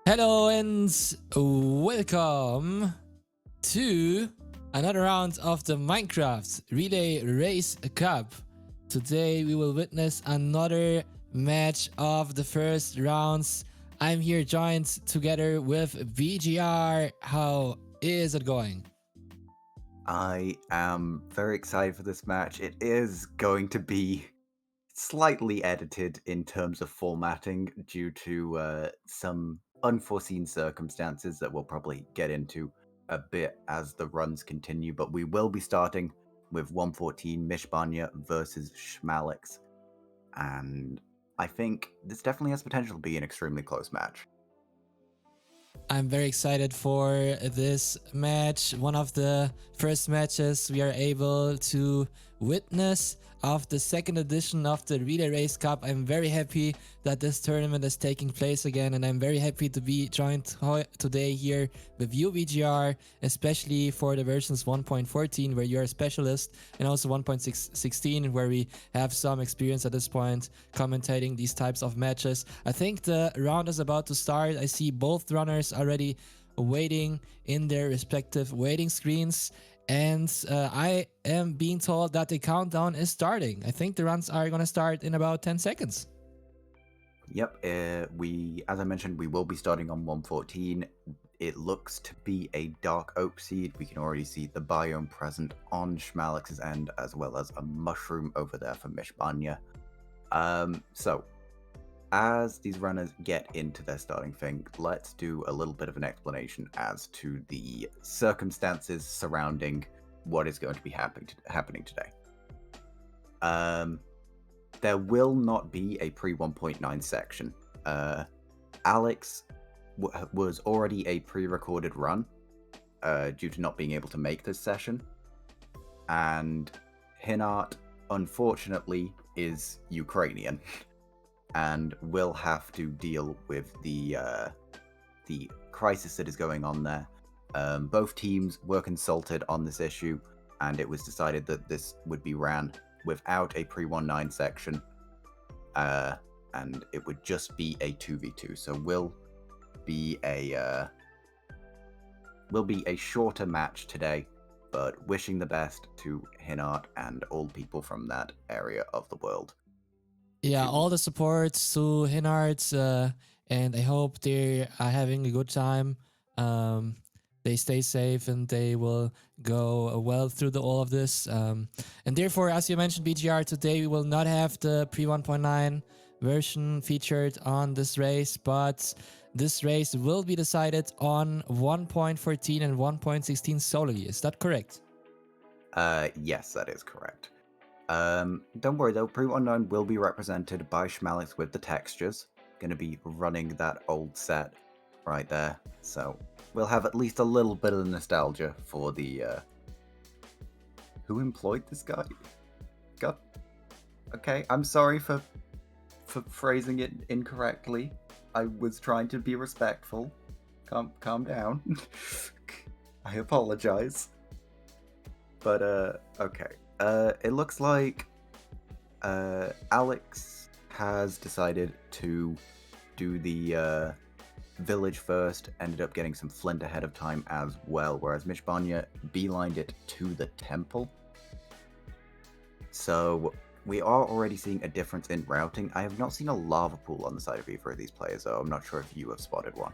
Hello and welcome to another round of the Minecraft Relay Race Cup. Today we will witness another match of the first rounds. I'm here joined together with BGR. How is it going? I am very excited for this match. It is going to be slightly edited in terms of formatting due to some unforeseen circumstances that we'll probably get into a bit as the runs continue. But we will be starting with 114 Mishbanya versus Schmalix. And I think this definitely has potential to be an extremely close match. I'm very excited for this match. One of the first matches we are able to witness of the second edition of the Relay Race Cup. I'm very happy that this tournament is taking place again, and I'm very happy to be joined today here with you, VGR, especially for the versions 1.14 where you're a specialist, and also 1.16 where we have some experience at this point commentating these types of matches. I think the round is about to start. I see both runners already waiting in their respective waiting screens, and I am being told that the countdown is starting. I think the runs are going to start in about 10 seconds. Yep, as I mentioned, we will be starting on 114. It looks to be a dark oak seed. We can already see the biome present on Schmalix's end, as well as a mushroom over there for Mishbanya. So, as these runners get into their starting thing, let's do a little bit of an explanation as to the circumstances surrounding what is going to be happening today. There will not be a pre 1.9 section. Alyx was already a pre-recorded run due to not being able to make this session, and Hinart, unfortunately, is Ukrainian and will have to deal with the crisis that is going on there. Both teams were consulted on this issue, and it was decided that this would be ran without a pre-1.9 section, and it would just be a 2v2. So will be a shorter match today, but wishing the best to Hinart and all people from that area of the world. Yeah, all the support to Hinart, and I hope they are having a good time. They stay safe and they will go well through all of this. And therefore, as you mentioned, BGR, today we will not have the pre 1.9 version featured on this race, but this race will be decided on 1.14 and 1.16 solely. Is that correct? Yes, that is correct. Don't worry though, pre-1.9 will be represented by Schmalix with the textures. Gonna be running that old set right there. So we'll have at least a little bit of nostalgia for the who employed this guy? God. Okay, I'm sorry for phrasing it incorrectly. I was trying to be respectful. Calm down. I apologize. But okay. It looks like Alyx has decided to do the village first, ended up getting some flint ahead of time as well, whereas Mishbanya beelined it to the temple. So we are already seeing a difference in routing. I have not seen a lava pool on the side of either of these players, though. I'm not sure if you have spotted one.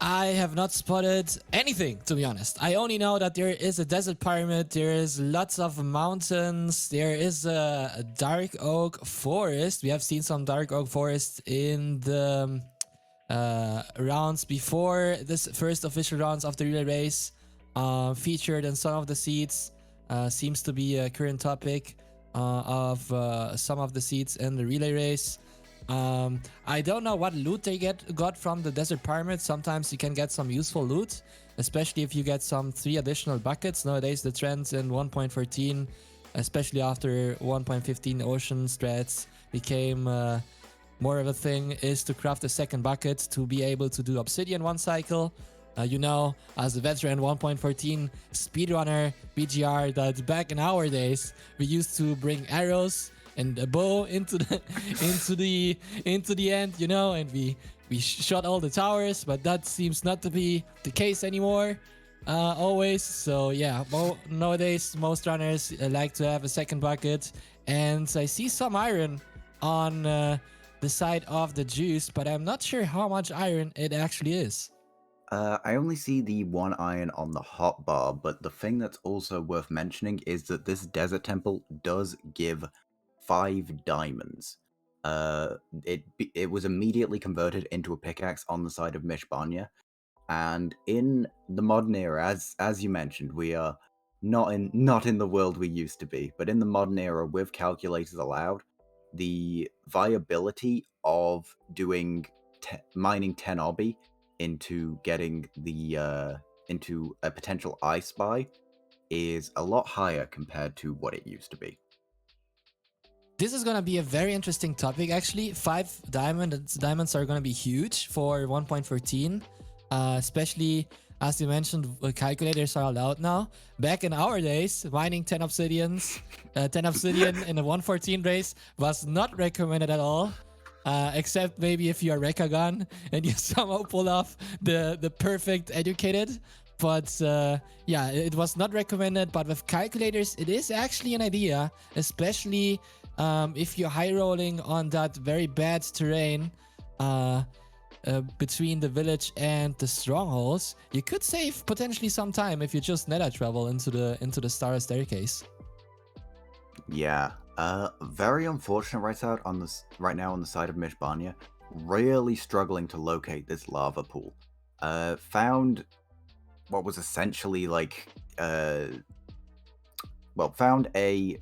I have not spotted anything, to be honest. I only know that there is a desert pyramid, there is lots of mountains, there is a dark oak forest. We have seen some dark oak forest in the rounds before this first official rounds of the relay race. Featured in some of the seeds. Seems to be a current topic of some of the seeds in the relay race. I don't know what loot they got from the desert pyramid. Sometimes you can get some useful loot, especially if you get some 3 additional buckets. Nowadays the trends in 1.14, especially after 1.15 ocean strats became more of a thing, is to craft a second bucket to be able to do obsidian one cycle. You know, as a veteran 1.14 speedrunner BGR, that back in our days we used to bring arrows and a bow into the into the end, you know, and we we shot all the towers, but that seems not to be the case anymore. Always. So yeah, nowadays most runners like to have a second bucket, and I see some iron on the side of the juice, but I'm not sure how much iron it actually is. I only see the 1 iron on the hotbar, but the thing that's also worth mentioning is that this desert temple does give 5 diamonds. It was immediately converted into a pickaxe on the side of Mishbanya, and in the modern era, as you mentioned, we are not in the world we used to be, but in the modern era, with calculators allowed, the viability of doing mining 10 obby into getting the into a potential I spy is a lot higher compared to what it used to be. This is gonna be a very interesting topic actually. 5 diamonds are gonna be huge for 1.14, especially as you mentioned, calculators are allowed now. Back in our days, mining 10 obsidians, 10 obsidian in a 114 race was not recommended at all. Except maybe if you're Rekagon and you somehow pull off the perfect educated. But yeah, it was not recommended. But with calculators, it is actually an idea, especially if you're high rolling on that very bad terrain between the village and the strongholds. You could save potentially some time if you just nether travel into the star staircase. Yeah, very unfortunate right now on the side of Mishbanya. Really struggling to locate this lava pool. Found what was essentially like, found a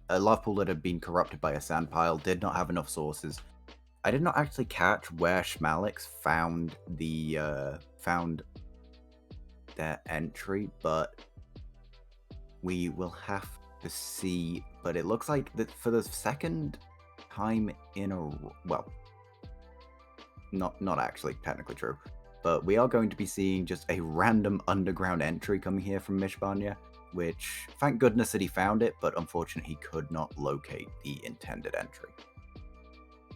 lava pool that had been corrupted by a sand pile. Did not have enough sources. I did not actually catch where Alyx found their entry, but we will have to see. But it looks like that for the second time in a not actually technically true, but we are going to be seeing just a random underground entry coming here from Mishbanya, which thank goodness that he found it, but unfortunately he could not locate the intended entry.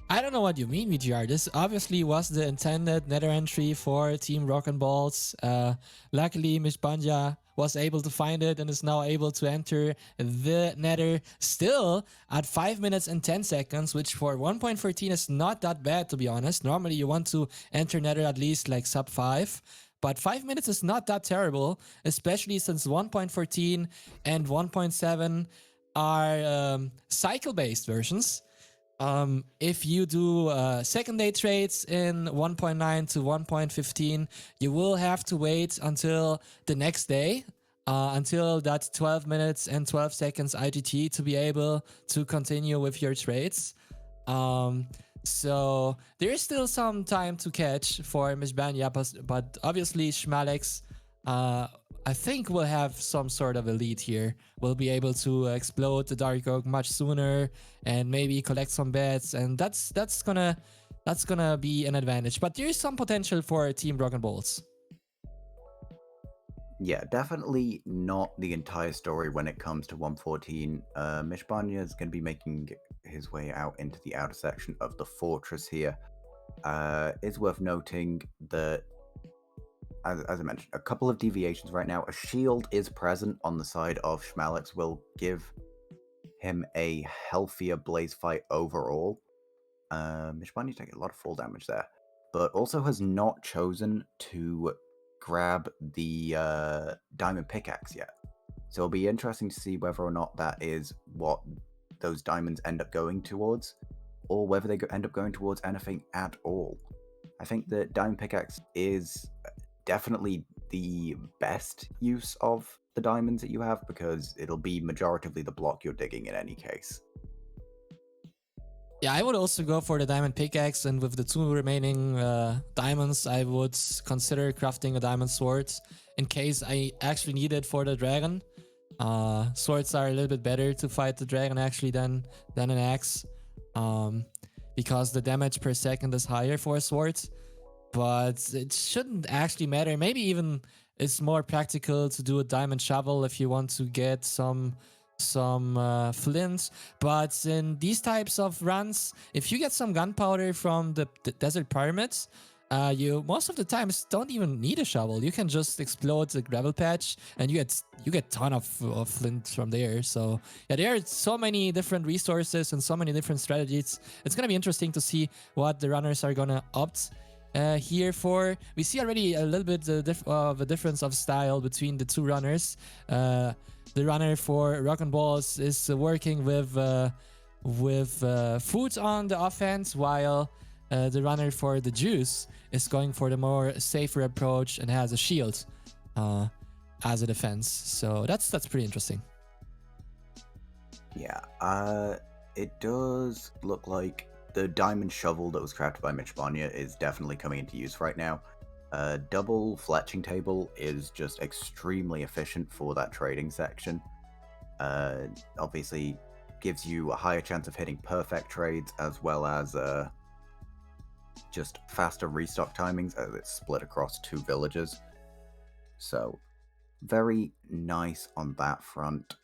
I don't know what you mean, VGR. This obviously was the intended nether entry for Team Rock and Balls. Luckily, Mishbanya was able to find it and is now able to enter the nether still at 5 minutes and 10 seconds, which for 1.14 is not that bad, to be honest. Normally, you want to enter nether at least like sub 5. But 5 minutes is not that terrible, especially since 1.14 and 1.7 are cycle-based versions. If you do second day trades in 1.9 to 1.15, you will have to wait until the next day, until that 12 minutes and 12 seconds IGT to be able to continue with your trades. So there is still some time to catch for Mishbanya, but obviously Alyx, I think we'll have some sort of a lead here. We'll be able to explode the Dark Oak much sooner and maybe collect some bets, and that's gonna be an advantage. But there is some potential for Team Rock and Balls. Yeah, definitely not the entire story when it comes to 114. Mishbanya is going to be making his way out into the outer section of the fortress here. It's worth noting that, as I mentioned, a couple of deviations right now. A shield is present on the side of Alyx, will give him a healthier blaze fight overall. Mishbanya taking a lot of fall damage there, but also has not chosen to grab the diamond pickaxe yet. So it'll be interesting to see whether or not that is what those diamonds end up going towards, or whether they end up going towards anything at all. I think that diamond pickaxe is definitely the best use of the diamonds that you have, because it'll be majoritively the block you're digging in any case. Yeah, I would also go for the diamond pickaxe, and with the 2 remaining diamonds, I would consider crafting a diamond sword in case I actually need it for the dragon. Swords are a little bit better to fight the dragon actually than an axe, because the damage per second is higher for a sword. But it shouldn't actually matter. Maybe even it's more practical to do a diamond shovel if you want to get some some flint. But in these types of runs, if you get some gunpowder from the desert pyramids, you most of the times don't even need a shovel. You can just explode the gravel patch, and you get ton of flint from there. So yeah, there are so many different resources and so many different strategies. It's gonna be interesting to see what the runners are gonna opt here for. We see already a little bit of a difference of style between the two runners. The runner for Rock and Balls is working with food on the offense, while the runner for the Juice is going for the more safer approach and has a shield as a defense. So that's pretty interesting. Yeah, it does look like the diamond shovel that was crafted by mishbanya is definitely coming into use right now. Double fletching table is just extremely efficient for that trading section. Obviously gives you a higher chance of hitting perfect trades, as well as just faster restock timings as it's split across 2 villages. So very nice on that front.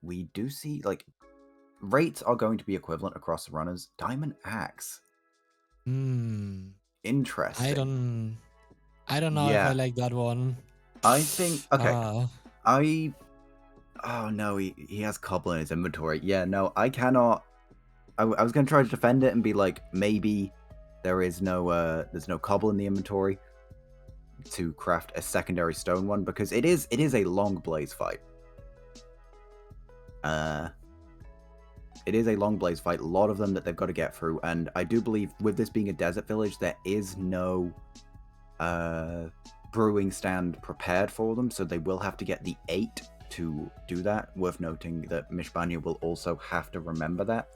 We do see, like, rates are going to be equivalent across the runners. Diamond Axe. Interesting. I don't know if I like that one. I think, okay. Oh no, he has cobble in his inventory. Yeah, no, I cannot. I was going to try to defend it and be like, maybe there's no cobble in the inventory to craft a secondary stone one, because it is a long blaze fight. It is a long blaze fight, a lot of them that they've got to get through, and I do believe with this being a desert village, there is no brewing stand prepared for them, so they will have to get the 8 to do that. Worth noting that mishbanya will also have to remember that.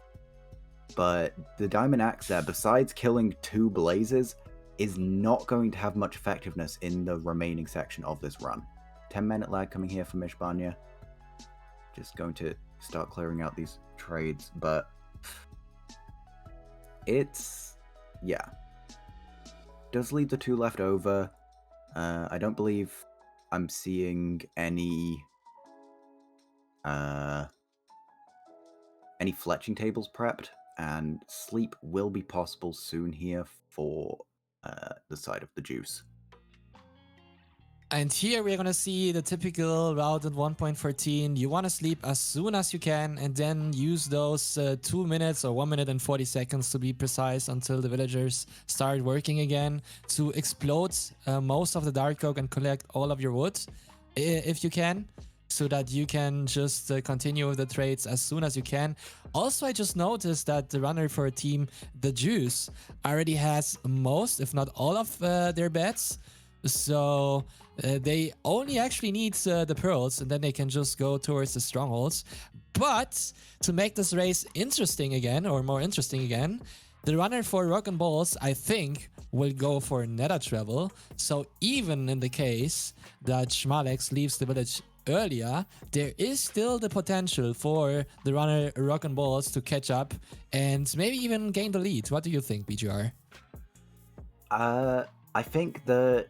But the diamond axe there, besides killing 2 blazes, is not going to have much effectiveness in the remaining section of this run. 10-minute lag coming here for mishbanya. Just going to start clearing out these trades, but it's, yeah, does leave the 2 left over. I don't believe I'm seeing any fletching tables prepped, and sleep will be possible soon here for the side of the Juice. And here we're gonna see the typical route at 1.14. You want to sleep as soon as you can, and then use those 2 minutes or 1 minute and 40 seconds to be precise until the villagers start working again to explode most of the dark oak and collect all of your wood if you can, so that you can just continue with the trades as soon as you can. Also, I just noticed that the runner for a team, the Juice, already has most, if not all of their beds. So they only actually need the pearls, and then they can just go towards the strongholds. But to make this race interesting again, or more interesting again, the runner for Rock and Balls, I think, will go for nether travel. So even in the case that Schmalex leaves the village earlier, there is still the potential for the runner Rock and Balls to catch up and maybe even gain the lead. What do you think, BGR? I think that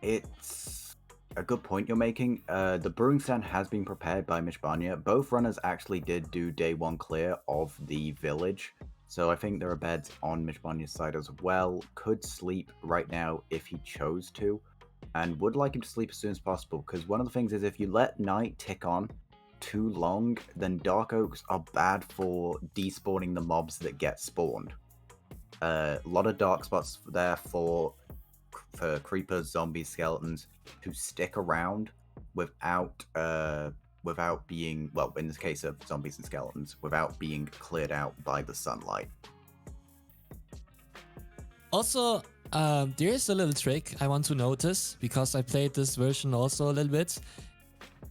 it's a good point you're making. The brewing stand has been prepared by mishbanya. Both runners actually did do day 1 clear of the village, so I think there are beds on mishbanya's side as well. Could sleep right now if he chose to, and would like him to sleep as soon as possible, because one of the things is, if you let night tick on too long, then dark oaks are bad for despawning the mobs that get spawned. A lot of dark spots there for creepers, zombies, skeletons to stick around without being, well, in this case of zombies and skeletons, without being cleared out by the sunlight. Also, there is a little trick I want to notice, because I played this version also a little bit.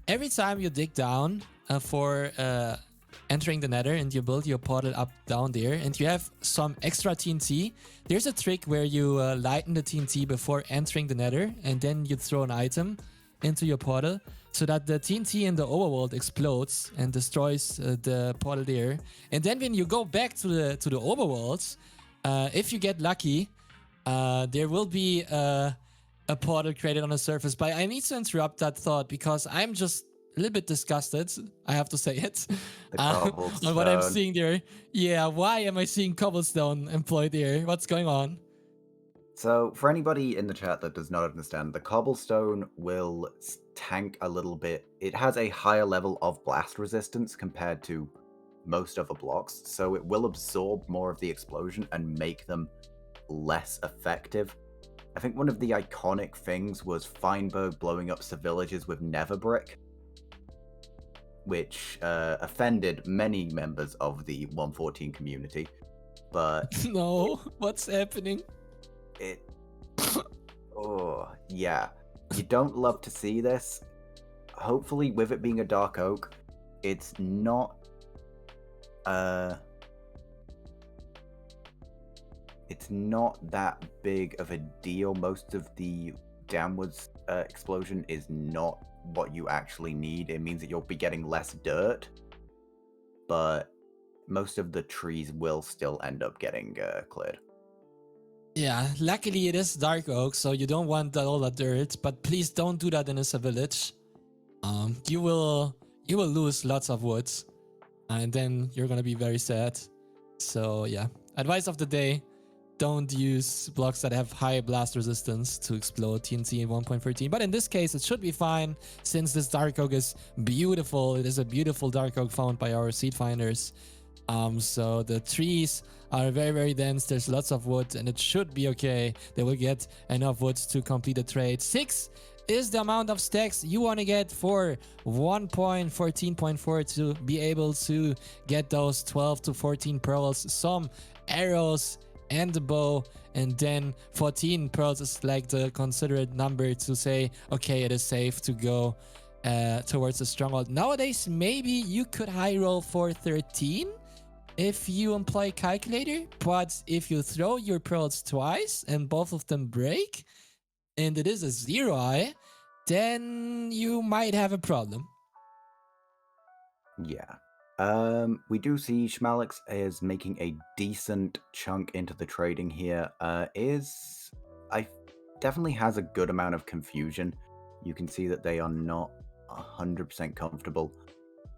Every time you dig down for entering the nether and you build your portal up down there and you have some extra TNT, there's a trick where you lighten the TNT before entering the nether, and then you throw an item into your portal so that the TNT in the overworld explodes and destroys the portal there. And then when you go back to the overworld, if you get lucky, there will be a portal created on the surface. But I need to interrupt that thought, because I'm just a little bit disgusted. I have to say it. The On what I'm cobblestone. seeing there. Yeah, why am I seeing cobblestone employed here? What's going on? So, for anybody in the chat that does not understand, the cobblestone will tank a little bit. It has a higher level of blast resistance compared to most other blocks, so it will absorb more of the explosion and make them less effective. I think one of the iconic things was Feinberg blowing up villages with nether brick, which offended many members of the 114 community. But No, what's happening? Oh, yeah. You don't love to see this. Hopefully, with it being a dark oak, it's not that big of a deal. Most of the downwards explosion is not what you actually need. It means that you'll be getting less dirt, but most of the trees will still end up getting cleared. Yeah, luckily it is dark oak, so you don't want all that dirt, but please don't do that in a village. You will lose lots of wood, and then you're gonna be very sad. So yeah, advice of the day: don't use blocks that have high blast resistance to explode TNT in 1.13. But in this case, it should be fine since this dark oak is beautiful. It is a beautiful dark oak found by our seed finders. So the trees are very, very dense. There's lots of wood, and it should be okay. They will get enough wood to complete the trade. 6 is the amount of stacks you want to get for 1.14.4 to be able to get those 12 to 14 pearls, some arrows, and the bow. And then 14 pearls is like the considerate number to say, okay, it is safe to go towards the stronghold. Nowadays, maybe you could high roll for 13 if you employ calculator, but if you throw your pearls twice and both of them break, and it is a 0 eye, then you might have a problem. Yeah. We do see Schmalix is making a decent chunk into the trading here. Definitely has a good amount of confusion. You can see that they are not 100% comfortable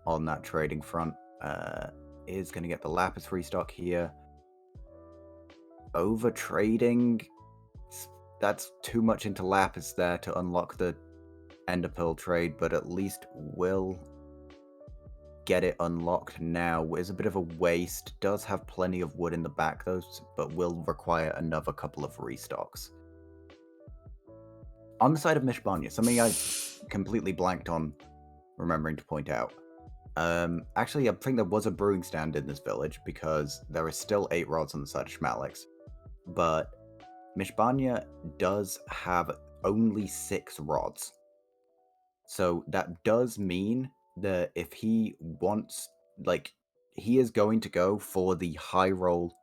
on that trading front. Is going to get the Lapis restock here. Over trading, that's too much into Lapis there to unlock the Ender Pearl trade, but at least will get it unlocked now. Is a bit of a waste. Does have plenty of wood in the back though, but will require another couple of restocks. On the side of Mishbanya, something I completely blanked on remembering to point out. Actually, I think there was a brewing stand in this village because there are still 8 rods on the side of Schmalix. But Mishbanya does have only 6 rods. So that does mean that if he wants, like, he is going to go for the high roll.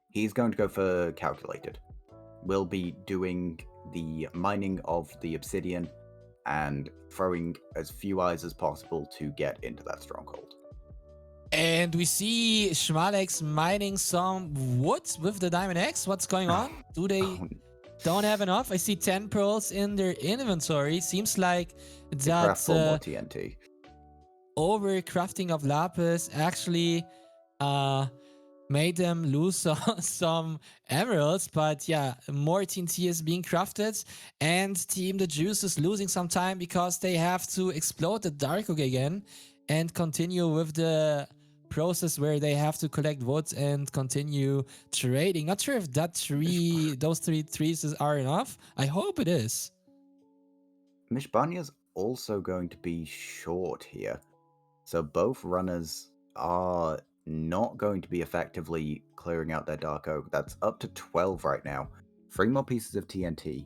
He's going to go for calculated. We'll be doing the mining of the obsidian and throwing as few eyes as possible to get into that stronghold. And we see Schmalex mining some wood with the Diamond Axe. What's going on? Do they don't have enough? I see 10 pearls in their inventory. Seems like that craft more TNT. Over crafting of lapis actually made them lose some emeralds, but yeah, more TNT is being crafted, and Team the Juice is losing some time because they have to explode the Dark Oak again and continue with the process where they have to collect wood and continue trading. Not sure if those 3 trees are enough. I hope it is. Mishbanya's also going to be short here, so both runners are not going to be effectively clearing out their Dark Oak. That's up to 12 right now. 3 more pieces of TNT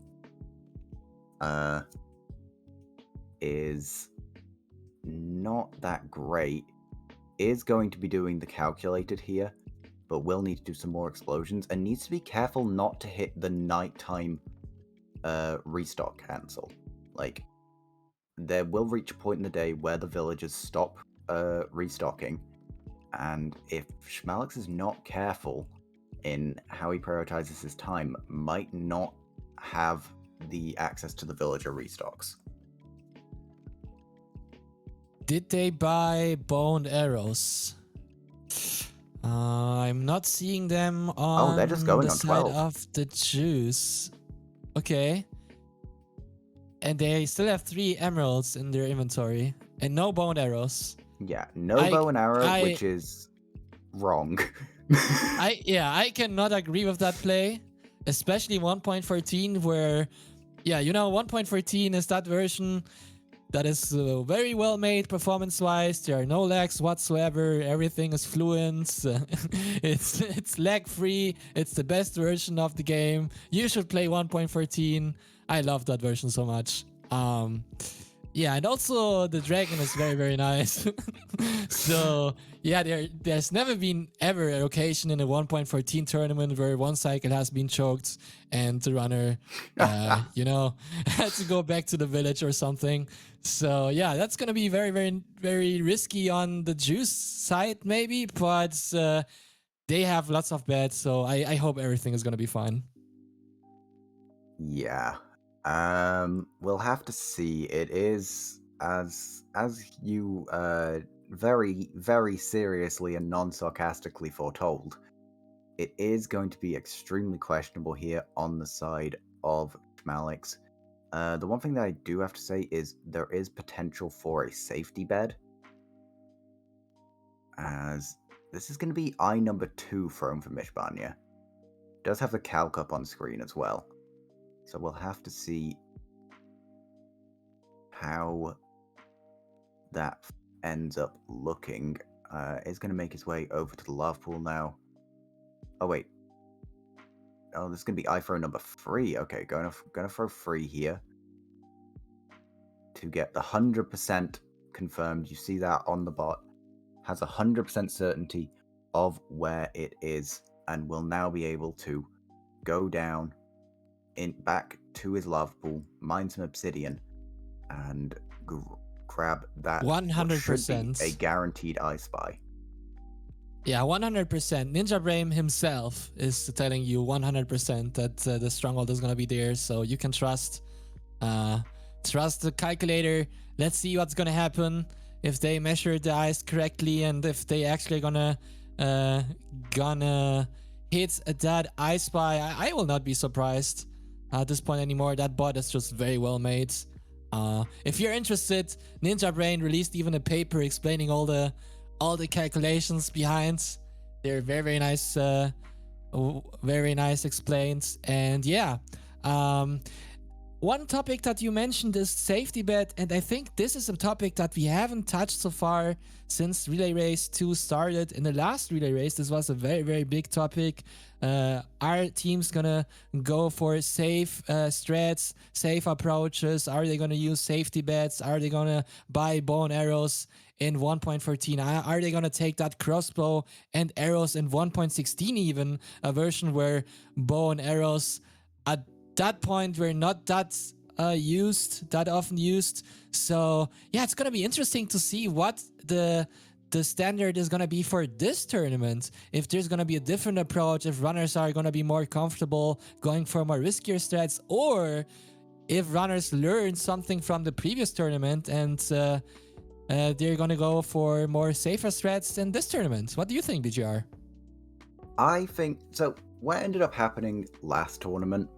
is not that great. Is going to be doing the calculated here, but will need to do some more explosions and needs to be careful not to hit the nighttime restock cancel. Like, there will reach a point in the day where the villagers stop restocking, and if Schmalix is not careful in how he prioritizes his time, might not have the access to the villager restocks. did they buy bone arrows? I'm not seeing them Oh, they're just on going the on side 12. of the juice. Okay. And they still have 3 emeralds in their inventory and no bone arrows. Yeah, no I- bow and arrow, I- which is wrong. I cannot agree with that play, especially 1.14 where, yeah, 1.14 is that version that is very well made performance-wise. There are no lags whatsoever. Everything is fluent. It's lag-free. It's the best version of the game. You should play 1.14. I love that version so much. Yeah, and also the dragon is very, very nice. So yeah, there's never been ever a occasion in a 1.14 tournament where one cycle has been choked and the runner, had to go back to the village or something. So yeah, that's gonna be very, very, very risky on the juice side maybe, but they have lots of bets, so I hope everything is gonna be fine. Yeah. We'll have to see. It is as you very, very seriously and non-sarcastically foretold. It is going to be extremely questionable here on the side of Alyx. The one thing that I do have to say is there is potential for a safety bed, as this is going to be eye number 2 thrown for mishbanya. Does have the calc up on screen as well. So we'll have to see how that ends up looking. Is going to make his way over to the lava pool now. Oh wait. Oh, this is going to be eye throw number 3. Okay, gonna throw 3 here to get the 100% confirmed. You see that on the bot. Has 100% certainty of where it is and will now be able to go down back to his lava pool, mine some obsidian, and grab that 100%. a guaranteed I Spy. Yeah, 100%. Ninja Brain himself is telling you 100% that the stronghold is gonna be there, so you can trust the calculator. Let's see what's gonna happen if they measure the ice correctly and if they actually gonna hit that I Spy. I will not be surprised at this point anymore. That bot is just very well made. If you're interested, Ninja Brain released even a paper explaining all the calculations behind. They're very, very nice, very nice explained. And yeah, one topic that you mentioned is safety bet, and I think this is a topic that we haven't touched so far since Relay Race 2 started. In the last Relay Race, this was a very, very big topic. Are teams gonna go for safe strats, safe approaches? Are they gonna use safety bets? Are they gonna buy bow and arrows in 1.14? Are they gonna take that crossbow and arrows in 1.16 even? A version where bow and arrows at that point were not that often used. So yeah, it's gonna be interesting to see what the standard is gonna be for this tournament. If there's gonna be a different approach, if runners are gonna be more comfortable going for more riskier strats, or if runners learn something from the previous tournament and they're gonna go for more safer strats in this tournament. What do you think, BGR? I think so. What ended up happening last tournament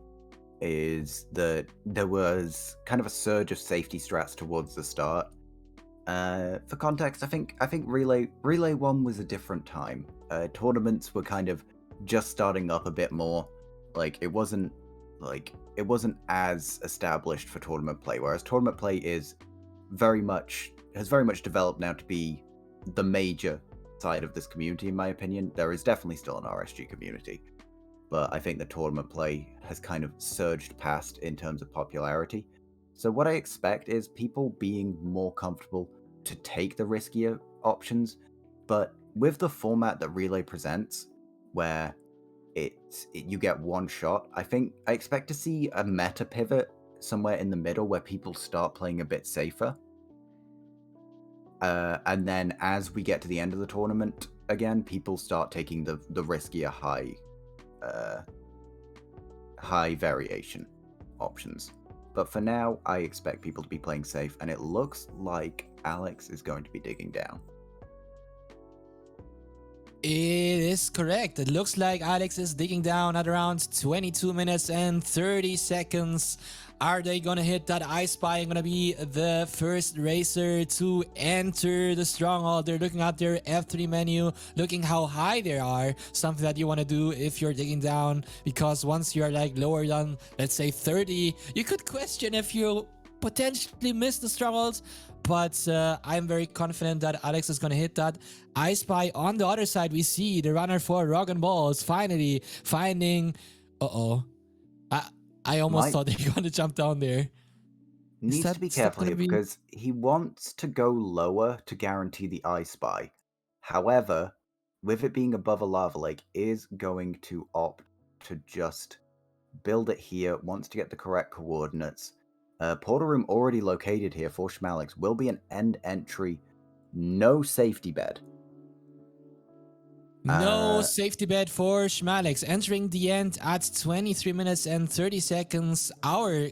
is that there was kind of a surge of safety strats towards the start. For context, I think Relay 1 was a different time. Tournaments were kind of just starting up a bit more. It wasn't as established for tournament play, whereas tournament play has very much developed now to be the major side of this community, in my opinion. There is definitely still an RSG community, but I think the tournament play has kind of surged past in terms of popularity. So what I expect is people being more comfortable to take the riskier options, but with the format that Relay presents, where you get one shot, I expect to see a meta pivot somewhere in the middle where people start playing a bit safer. And then as we get to the end of the tournament, again, people start taking the riskier high variation options. But for now, I expect people to be playing safe, and it looks like Alyx is going to be digging down. It is correct. It looks like Alyx is digging down at around 22 minutes and 30 seconds. Are they gonna hit that I Spy and gonna be the first racer to enter the stronghold? They're looking at their F3 menu, looking how high they are. Something that you want to do if you're digging down, because once you're like lower than, let's say, 30, you could question if you potentially miss the strongholds. But I'm very confident that Alyx is going to hit that. I Spy on the other side, we see the runner for Rock and Balls finally finding... Uh-oh. I almost thought they were going to jump down there. Needs to be careful here because he wants to go lower to guarantee the I Spy. However, with it being above a lava lake, is going to opt to just build it here, wants to get the correct coordinates. Portal room already located here for Schmalix will be an end entry, no safety bed. No safety bed for Schmalix. Entering the end at 23 minutes and 30 seconds our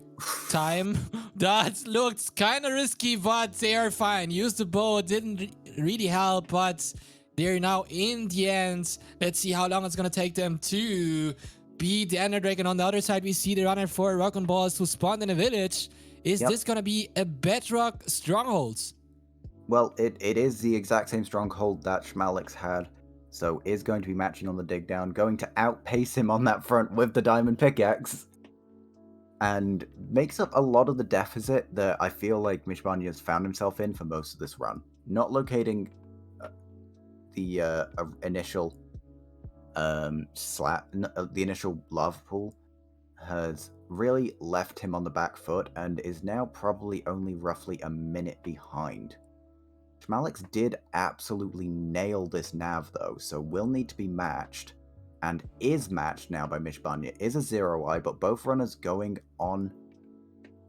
time. That looked kind of risky, but they are fine. Use the bow, didn't really help, but they're now in the end. Let's see how long it's going to take them to beat the Ender Dragon. On the other side, we see the runner for Rock and Balls who spawned in a village. Is this going to be a bedrock stronghold? Well, it is the exact same stronghold that Schmalix had. So is going to be matching on the dig down, going to outpace him on that front with the diamond pickaxe. And makes up a lot of the deficit that I feel like mishbanya has found himself in for most of this run. Not locating the initial the initial lava pool has really left him on the back foot and is now probably only roughly a minute behind. Schmalix did absolutely nail this nav though, so will need to be matched, and is matched now by mishbanya. Is a 0-eye, but both runners going on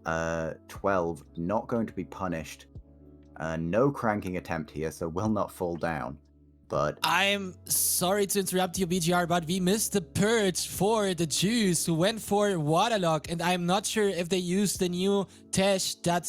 12, not going to be punished. No cranking attempt here, so will not fall down. But I'm sorry to interrupt you, BGR, but we missed the purge for the Jews who went for Waterlock, and I'm not sure if they used the new Tesh that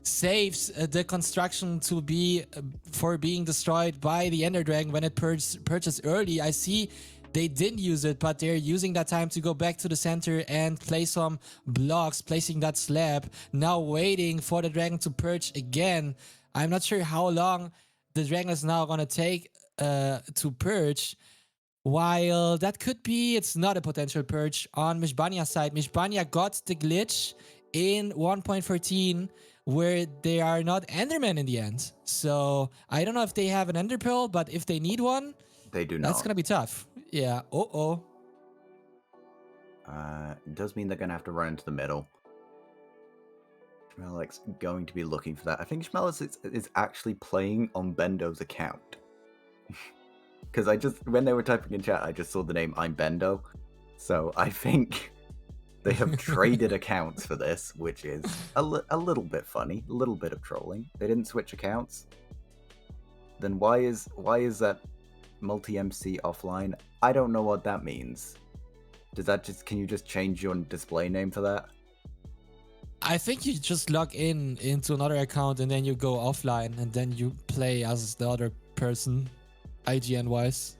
saves the construction to be for being destroyed by the Ender Dragon when it purges early. I see they didn't use it, but they're using that time to go back to the center and place some blocks, placing that slab, now waiting for the dragon to purge again. I'm not sure how long the dragon is now gonna take to purge. While that could be, it's not a potential purge on mishbanya's side. Mishbanya got the glitch in 1.14 where they are not Endermen in the end. So I don't know if they have an Ender Pearl, but if they need one, they do not. That's gonna be tough. Yeah. It does mean they're gonna have to run into the middle. Schmalix going to be looking for that. I think Schmalix is actually playing on Bendo's account. Because when they were typing in chat, I just saw the name I'm Bendo. So I think they have traded accounts for this, which is a little bit funny, a little bit of trolling. They didn't switch accounts. Then why is that multi-MC offline? I don't know what that means. Can you just change your display name for that? I think you just log into another account and then you go offline and then you play as the other person, IGN wise.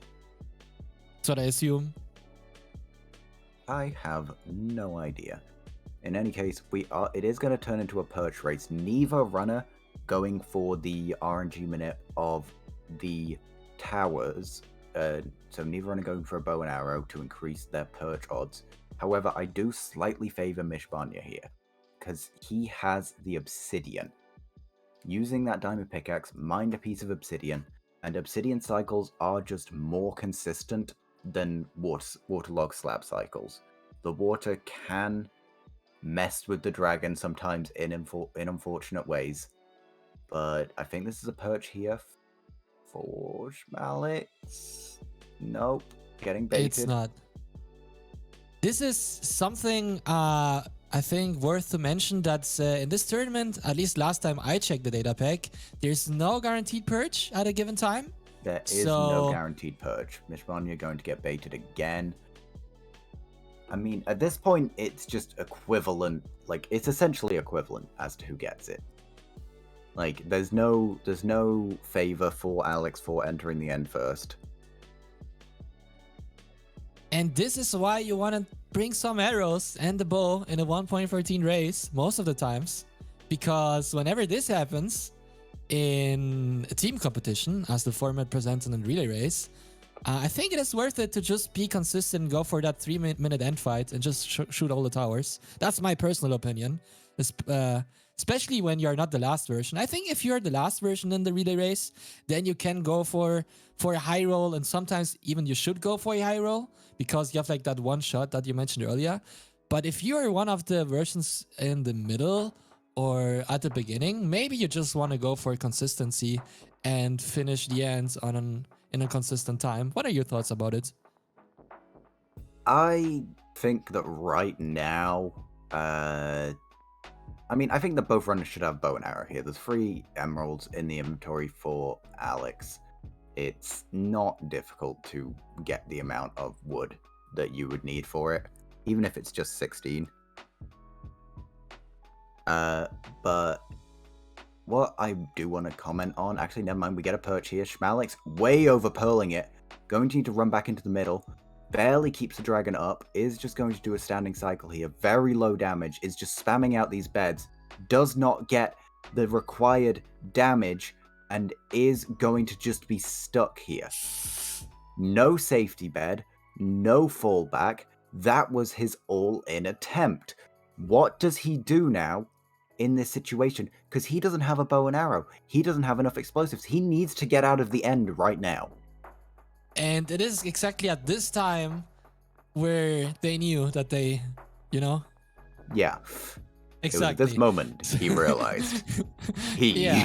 That's what I assume. I have no idea. In any case, it is going to turn into a perch race. Neither runner going for the RNG minute of the towers. So neither runner going for a bow and arrow to increase their perch odds. However, I do slightly favor mishbanya here, because he has the obsidian. Using that diamond pickaxe, mined a piece of obsidian, and obsidian cycles are just more consistent than waterlog slab cycles. The water can mess with the dragon sometimes in unfortunate ways, but I think this is a perch here for Schmalix. Nope, getting baited. It's not. This is something I think worth to mention, that in this tournament, at least last time I checked the data pack, there's no guaranteed purge at a given time. There is no guaranteed purge. mishbanya going to get baited again. I mean, at this point, it's just equivalent. Like, it's essentially equivalent as to who gets it. Like, there's no favor for Alyx for entering the end first. And this is why you want to bring some arrows and the bow in a 1.14 race most of the times. Because whenever this happens in a team competition, as the format presents in a relay race, I think it is worth it to just be consistent and go for that 3-minute end fight and just shoot all the towers. That's my personal opinion. Especially when you're not the last version. I think if you're the last version in the relay race, then you can go for a high roll, and sometimes even you should go for a high roll because you have like that one shot that you mentioned earlier. But if you are one of the versions in the middle or at the beginning, maybe you just want to go for consistency and finish the ends in a consistent time. What are your thoughts about it? I think that right now, I mean, I think that both runners should have bow and arrow here. There's 3 emeralds in the inventory for Alyx. It's not difficult to get the amount of wood that you would need for it, even if it's just 16. But what I do want to comment on, actually, never mind, we get a perch here. Schmalix, way overpearling it, going to need to run back into the middle. Barely keeps the dragon up, is just going to do a standing cycle here. Very low damage, is just spamming out these beds. Does not get the required damage, and is going to just be stuck here. No safety bed, no fallback. That was his all-in attempt. What does he do now in this situation? Because he doesn't have a bow and arrow. He doesn't have enough explosives. He needs to get out of the end right now. And it is exactly at this time where they knew that they, Yeah. Exactly. It was at this moment he realized. Yeah.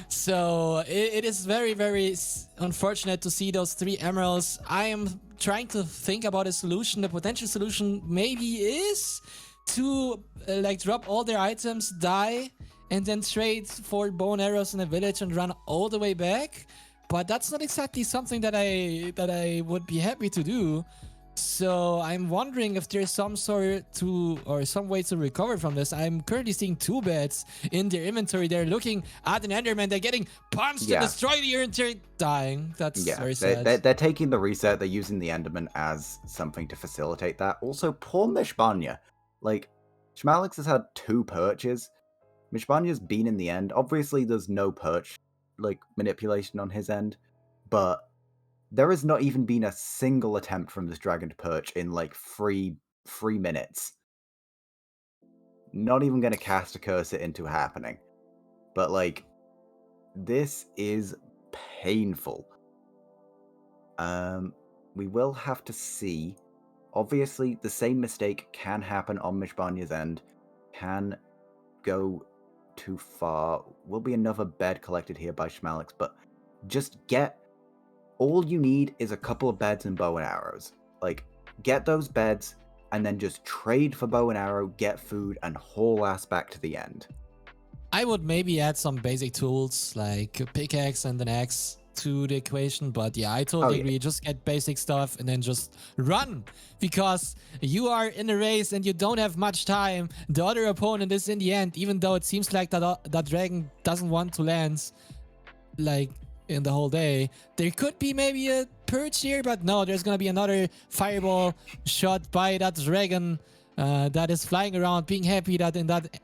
So it is very, very unfortunate to see those 3 emeralds. I am trying to think about a solution. The potential solution maybe is to drop all their items, die, and then trade for bow and arrows in a village and run all the way back. But that's not exactly something that I would be happy to do. So I'm wondering if there's some way to recover from this. I'm currently seeing 2 beds in their inventory. They're looking at an Enderman. They're getting punched and destroyed here and they're dying. That's very sad. They're taking the reset. They're using the Enderman as something to facilitate that. Also, poor mishbanya. Like, Schmalix has had 2 perches. Mishbanya's been in the end. Obviously, there's no perch manipulation on his end, but there has not even been a single attempt from this dragon to perch in 3 minutes. Not even going to cast a cursor into happening. But this is painful. We will have to see. Obviously, the same mistake can happen on Mishbanya's end. Can go too far. Will be another bed collected here by Schmalix, but just all you need is a couple of beds and bow and arrows. Get those beds and then just trade for bow and arrow, get food, and haul ass back to the end. I would maybe add some basic tools like a pickaxe and an axe to the equation, but yeah, I totally agree. Just get basic stuff and then just run, because you are in a race and you don't have much time. The other opponent is in the end, even though it seems like that dragon doesn't want to land in the whole day. There could be maybe a perch here, but no, there's gonna be another fireball shot by that dragon that is flying around, being happy that in that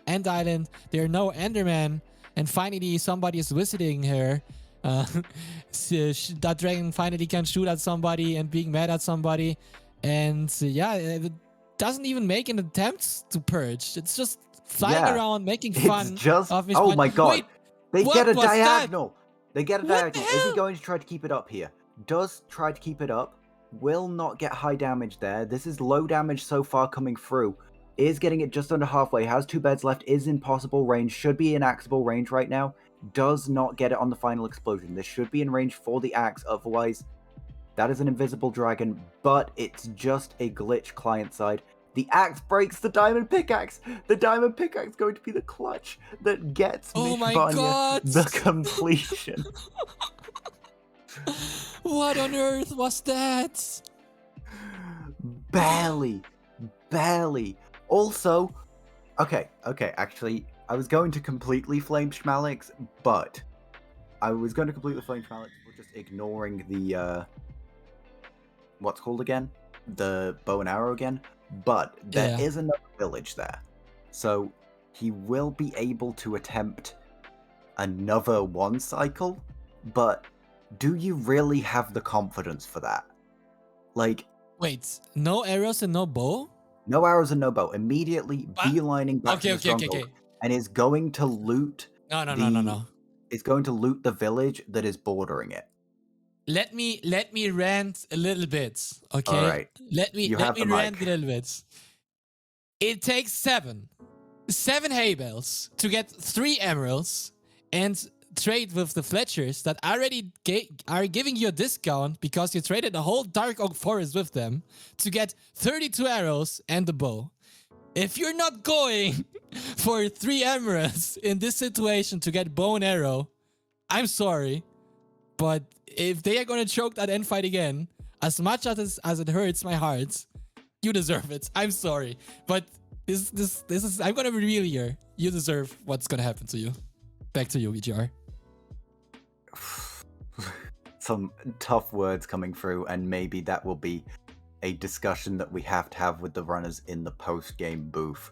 end island there are no Endermen, and finally somebody is visiting her. That dragon finally can shoot at somebody and being mad at somebody, and it doesn't even make an attempt to purge. It's just flying around making fun. It's just of his oh my god. Wait, they get a diagonal. That? They get a diagonal. Is he going to try to keep it up here? Does try to keep it up. Will not get high damage there. This is low damage so far coming through. Is getting it just under halfway. Has 2 beds left. Is in possible range. Should be in axable range right now. Does not get it on the final explosion. This should be in range for the axe. Otherwise, that is an invisible dragon. But it's just a glitch client side. The axe breaks the diamond pickaxe. The diamond pickaxe going to be the clutch that gets Mishbanya the completion. What on earth was that? Barely. Also, okay, actually, I was going to completely flame Schmalix, but I was going to completely flame Schmalix for just ignoring the what's called again? The bow and arrow again. But there Yeah. is another village there. So he will be able to attempt another one cycle, but do you really have the confidence for that? Like, Wait, no arrows and no bow? no arrows and no bow. Immediately beelining back to the Okay. stronghold, and is going to loot No. is going to loot the village that is bordering it. Let me rant a little bit, okay? All right. Let me You have the rant mic. a little bit. It takes seven hay bales to get 3 emeralds and trade with the Fletchers that already are giving you a discount because you traded the whole Dark Oak Forest with them to get 32 arrows and the bow. If you're not going for 3 emeralds in this situation to get bow and arrow, I'm sorry, but if they are going to choke that end fight again, as much as it hurts my heart, you deserve it. I'm sorry, but this is, I'm gonna be real here. You deserve what's gonna happen to you. Back to you, VGR. Some tough words coming through, and maybe that will be a discussion that we have to have with the runners in the post-game booth.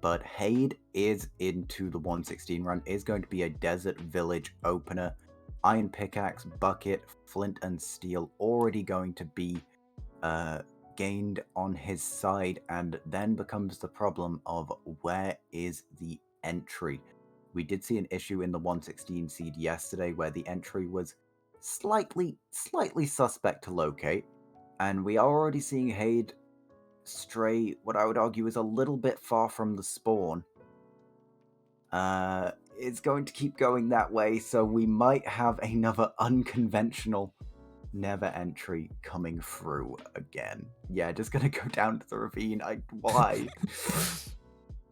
But Hade is into the 116 run, is going to be a desert village opener. Iron pickaxe, bucket, flint and steel already going to be gained on his side, and then becomes the problem of where is the entry. We did see an issue in the 116 seed yesterday where the entry was slightly suspect to locate, and we are already seeing Hade stray what I would argue is a little bit far from the spawn. It's going to keep going that way, so we might have another unconventional never entry coming through again. Yeah, just gonna go down to the ravine. Why?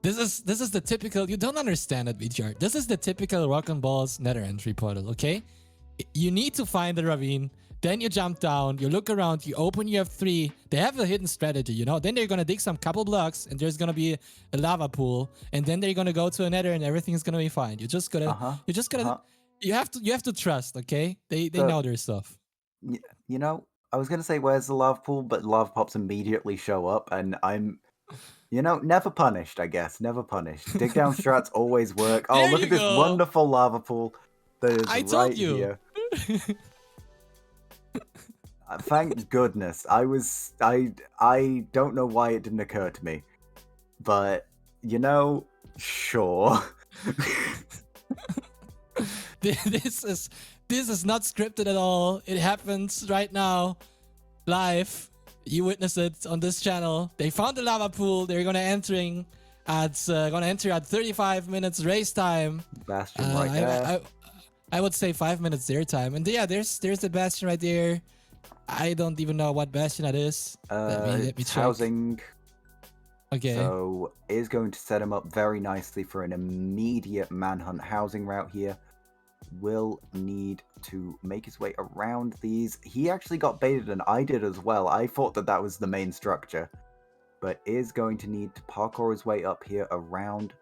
This is the typical. You don't understand it, VGR. This is the typical Rock and Balls nether entry portal. Okay, you need to find the ravine. Then you jump down, you look around, you open, you have 3. They have a hidden strategy, you know? Then they're gonna dig some couple blocks and there's gonna be a lava pool. And then they're gonna go to a nether and everything is gonna be fine. You just gotta, you have to trust, okay? They know their stuff. You know, I was gonna say where's the lava pool, but lava pops immediately show up, and I'm, never punished, I guess. Never punished. Dig down strats always work. Oh, There look you at this go. wonderful lava pool that is I right told you. here. Thank goodness. I don't know why it didn't occur to me. But, sure. This is not scripted at all. It happens right now, live. You witness it on this channel. They found the lava pool. They're gonna enter at 35 minutes race time. Bastion right there. I would say 5 minutes their time. And yeah, there's the bastion right there. I don't even know what bastion that is. Let me check. Housing. Okay. So is going to set him up very nicely for an immediate manhunt housing route here. Will need to make his way around these. He actually got baited, and I did as well. I thought that was the main structure, but is going to need to parkour his way up here around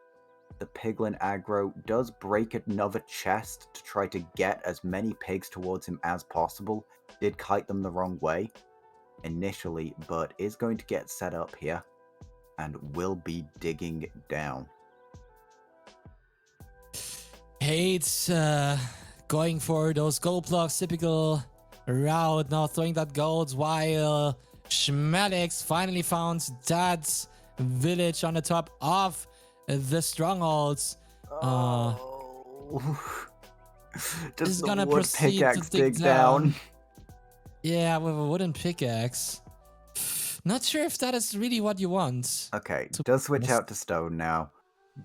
the piglin aggro. Does break another chest to try to get as many pigs towards him as possible. Did kite them the wrong way initially, but is going to get set up here and will be digging down. Hates going for those gold blocks, typical route, now throwing that gold, while Schmalix finally found that village on the top of the strongholds. Just gonna the wood proceed pickaxe to dig dig down. Yeah, with a wooden pickaxe. Not sure if that is really what you want. Okay, does switch out to stone now.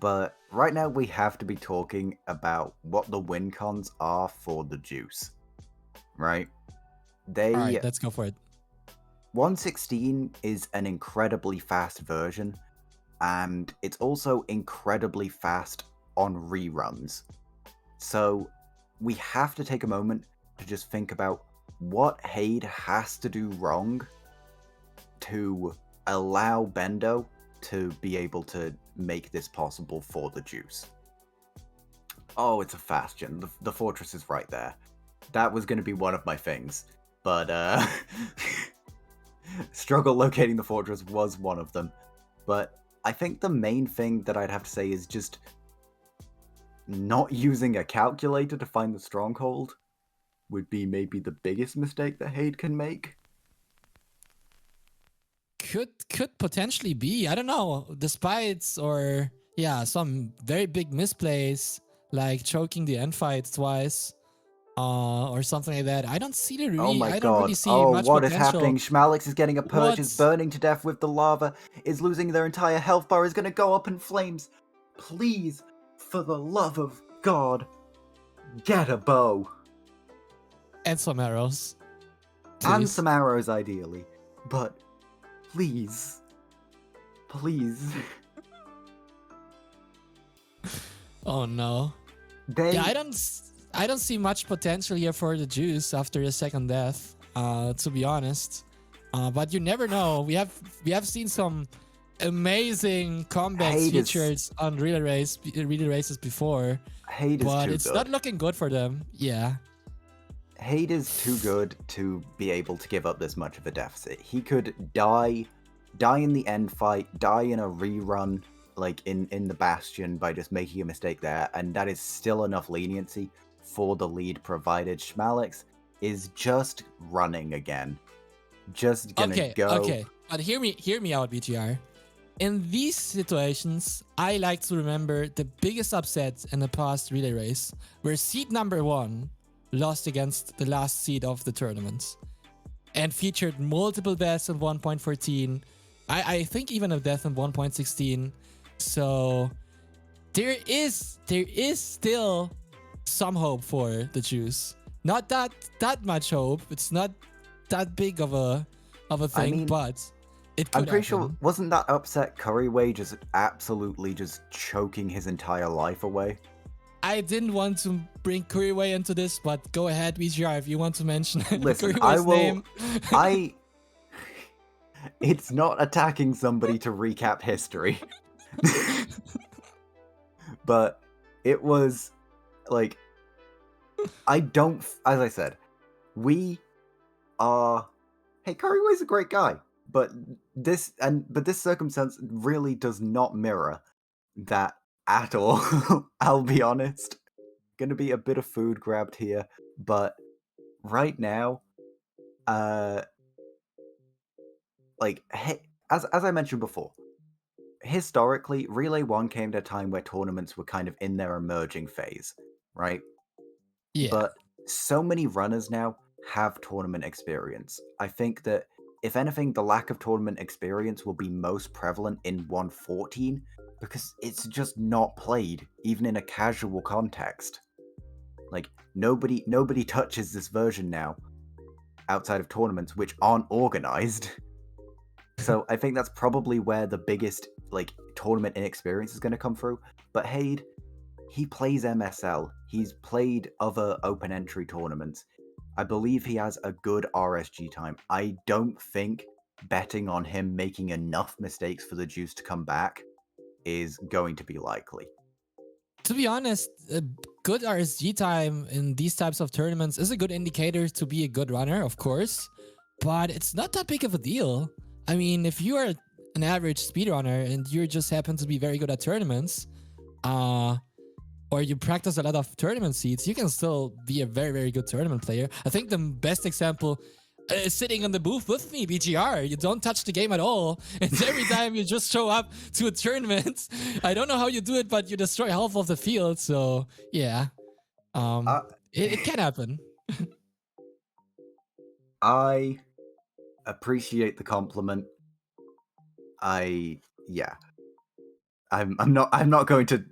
But right now we have to be talking about what the win cons are for the juice. Right? Alright, let's go for it. 116 is an incredibly fast version, and it's also incredibly fast on reruns. So we have to take a moment to just think about what Hade has to do wrong to allow Bendo to be able to make this possible for the juice. Oh, it's a bastion. The fortress is right there. That was going to be one of my things, but struggle locating the fortress was one of them. But I think the main thing that I'd have to say is just not using a calculator to find the stronghold would be maybe the biggest mistake that Hade can make. Could potentially be. I don't know. Despite or yeah, some very big misplays like choking the end fight twice, or something like that. I don't see the Oh my I don't really god. see Oh, much what is happening? potential. Schmalix is getting a purge, is What? burning to death with the lava, is losing their entire health bar, is gonna go up in flames. Please, for the love of God, get a bow. And some arrows. And Please. some arrows, ideally. But, please. Please. Oh no. Yeah, I don't see much potential here for the Jews after the second death, to be honest. But you never know. We have seen some amazing combats featured on relay races before. Hade is but too it's good. not looking good for them. Yeah. Hade is too good to be able to give up this much of a deficit. He could die in the end fight, die in a rerun, like in the Bastion by just making a mistake there, and that is still enough leniency for the lead, provided Schmalix is just running again. Just gonna go. Okay. But hear me out, BGR. In these situations, I like to remember the biggest upset in the past relay race, where seed number 1 lost against the last seed of the tournament and featured multiple deaths in 1.14. I think even a death in 1.16. So there is still some hope for the Jews. Not that much hope. It's not that big of a thing, but it could I'm pretty happen. sure, wasn't that upset Curryway just absolutely just choking his entire life away? I didn't want to bring Curryway into this, but go ahead, BGR, if you want to mention Listen, Curryway's name. It's not attacking somebody to recap history. But it was, like, as I said, we are, hey, Curryway's a great guy, but this circumstance really does not mirror that at all. I'll be honest. Gonna be a bit of food grabbed here, but right now, like, hey, as I mentioned before, historically, Relay 1 came at a time where tournaments were kind of in their emerging phase, right? Yeah. But so many runners now have tournament experience. I think that, if anything, the lack of tournament experience will be most prevalent in 1.14 because it's just not played, even in a casual context. Like, nobody touches this version now outside of tournaments which aren't organized. So I think that's probably where the biggest, like, tournament inexperience is going to come through. But Hade, he plays MSL. He's played other open entry tournaments. I believe he has a good RSG time. I don't think betting on him making enough mistakes for the Juice to come back is going to be likely. To be honest, a good RSG time in these types of tournaments is a good indicator to be a good runner, of course, but it's not that big of a deal. I mean, if you are an average speedrunner and you just happen to be very good at tournaments, or you practice a lot of tournament seeds, you can still be a very, very good tournament player. I think the best example is sitting in the booth with me, BGR. You don't touch the game at all. And every time you just show up to a tournament, I don't know how you do it, but you destroy half of the field. So, yeah. It can happen. I appreciate the compliment. I'm not going to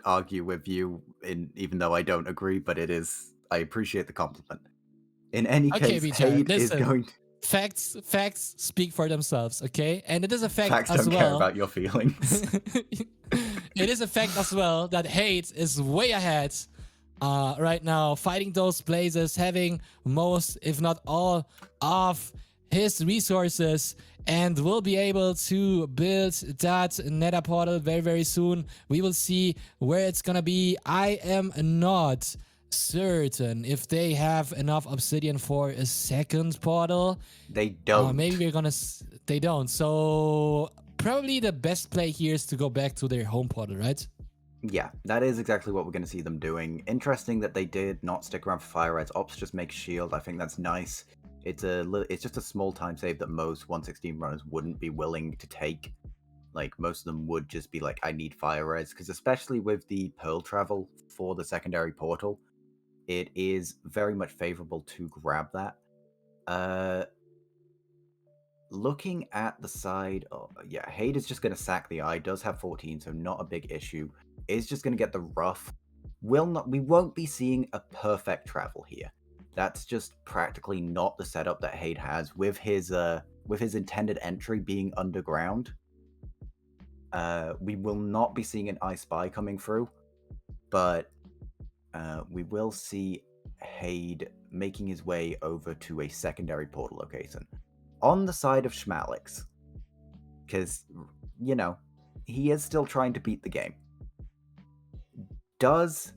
argue with you, even though I don't agree, but I appreciate the compliment. In any case, Hade is going. Facts speak for themselves, okay? And it is a fact Facts as don't well. care about your feelings. It is a fact as well that Hade is way ahead right now, fighting those blazes, having most, if not all, of his resources and will be able to build that nether portal very, very soon. We will see where it's gonna be. I am not certain if they have enough obsidian for a second portal. They don't. Maybe we're gonna... They don't. So probably the best play here is to go back to their home portal, right? Yeah, that is exactly what we're going to see them doing. Interesting that they did not stick around for fire reds. Ops just makes shield. I think that's nice. It's just a small time save that most 116 runners wouldn't be willing to take. Like, most of them would just be like, I need fire res, because especially with the pearl travel for the secondary portal, it is very much favorable to grab that. Looking at the side, Hade is just going to sack the eye. Does have 14, so not a big issue. Is just going to get the rough. We won't be seeing a perfect travel here. That's just practically not the setup that Hade has with his intended entry being underground. We will not be seeing an I Spy coming through, but we will see Hade making his way over to a secondary portal location on the side of Schmalix, because, you know, he is still trying to beat the game. Does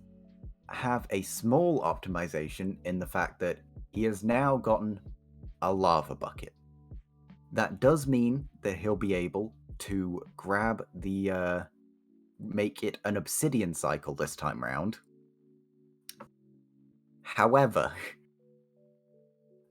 have a small optimization in the fact that he has now gotten a lava bucket. That does mean that he'll be able to grab the make it an obsidian cycle this time round. However,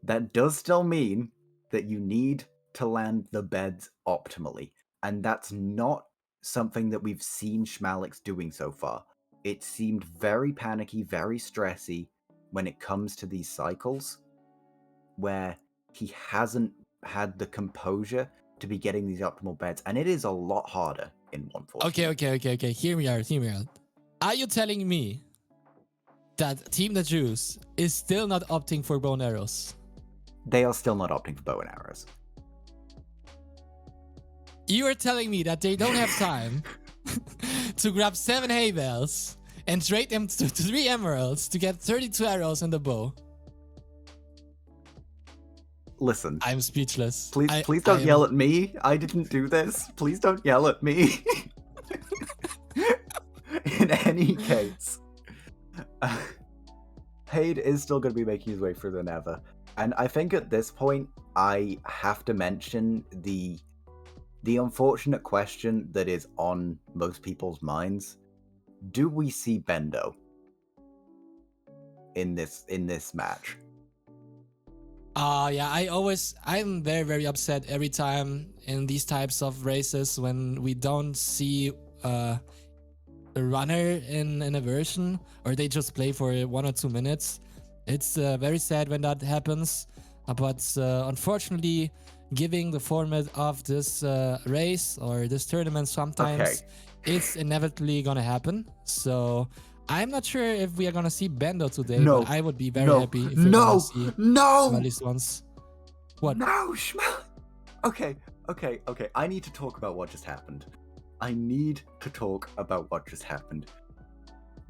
that does still mean that you need to land the beds optimally, and that's not something that we've seen Schmalix doing so far. It seemed very panicky, very stressy when it comes to these cycles, where he hasn't had the composure to be getting these optimal beds, and it is a lot harder in 114. Okay. Hear me out. Are you telling me that Team the Juice is still not opting for bow and arrows? They are still not opting for bow and arrows. You are telling me that they don't have time to grab 7 hay bales and trade them to 3 emeralds to get 32 arrows and a bow? Listen. I'm speechless. Please don't yell at me. I didn't do this. Please don't yell at me. In any case, Hade is still going to be making his way through the Nether. And I think at this point, I have to mention the unfortunate question that is on most people's minds. Do we see Bendo in this match? Yeah, I'm very, very upset every time in these types of races when we don't see a runner in a version, or they just play for 1 or 2 minutes. It's very sad when that happens, but unfortunately, giving the format of this race or this tournament, sometimes it's inevitably gonna happen. So I'm not sure if we are gonna see Bendo today, but I would be very happy if we're gonna see him at least once. What? No, Okay. I need to talk about what just happened.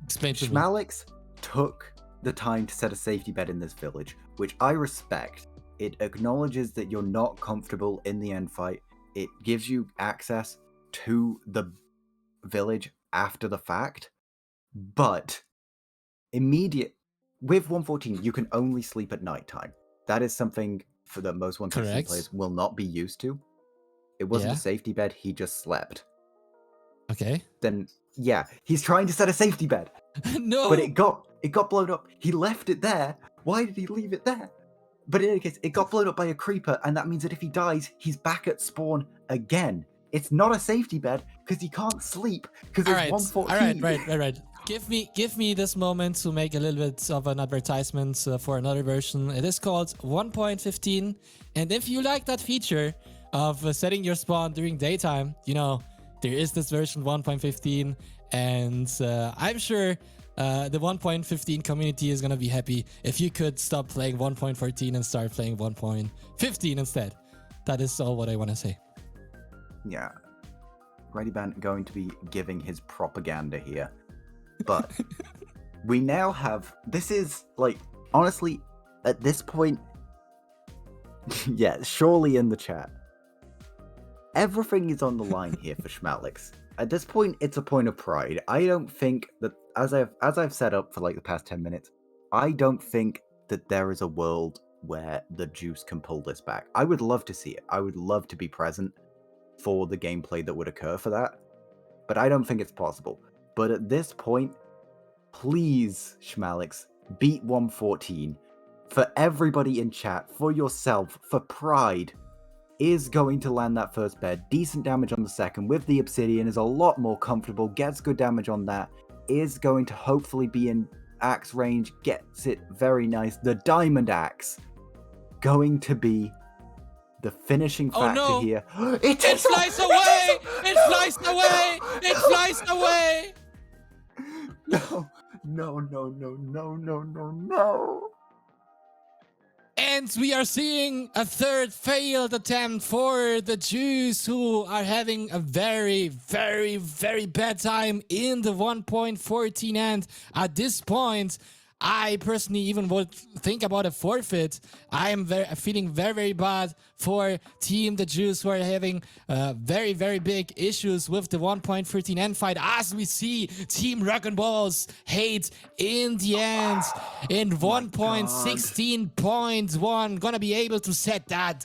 Explain to me. Schmalix took the time to set a safety bed in this village, which I respect. It acknowledges that you're not comfortable in the end fight. It gives you access to the village after the fact. But with 114, you can only sleep at nighttime. That is something for the most 116 players will not be used to. It wasn't a safety bed, he just slept. Okay. Then, yeah, he's trying to set a safety bed. No! But it got blown up. He left it there. Why did he leave it there? But in any case, it got blown up by a creeper, and that means that if he dies, he's back at spawn again. It's not a safety bed, because he can't sleep, because it's 114. Alright. Give me this moment to make a little bit of an advertisement for another version. It is called 1.15, and if you like that feature of setting your spawn during daytime, you know, there is this version 1.15, and I'm sure the 1.15 community is gonna be happy if you could stop playing 1.14 and start playing 1.15 instead. That is all what I want to say. Yeah, rediban going to be giving his propaganda here, but we now have. This is like, honestly, at this point, Yeah, surely in the chat. Everything is on the line here for Schmalix. At this point, it's a point of pride. I don't think that, as I've set up for like the past 10 minutes, I don't think that there is a world where the Juice can pull this back. I would love to see it. I would love to be present for the gameplay that would occur for that, but I don't think it's possible. But at this point, please, Schmalix, beat 114. For everybody in chat, for yourself, for pride, is going to land that first bed. Decent damage on the second with the Obsidian, is a lot more comfortable, gets good damage on that, is going to hopefully be in axe range, gets it very nice. The Diamond Axe, going to be the finishing factor here. It flies away! It flies away! It flies away! No. And we are seeing a third failed attempt for the Jews, who are having a very, very, very bad time in the 1.14 end. At this point, I personally even would think about a forfeit. I am feeling very, very bad for Team the Jews, who are having very, very big issues with the 1.13 end fight. As we see Team Rock and Balls hate in the end in 1.16.1, gonna be able to set that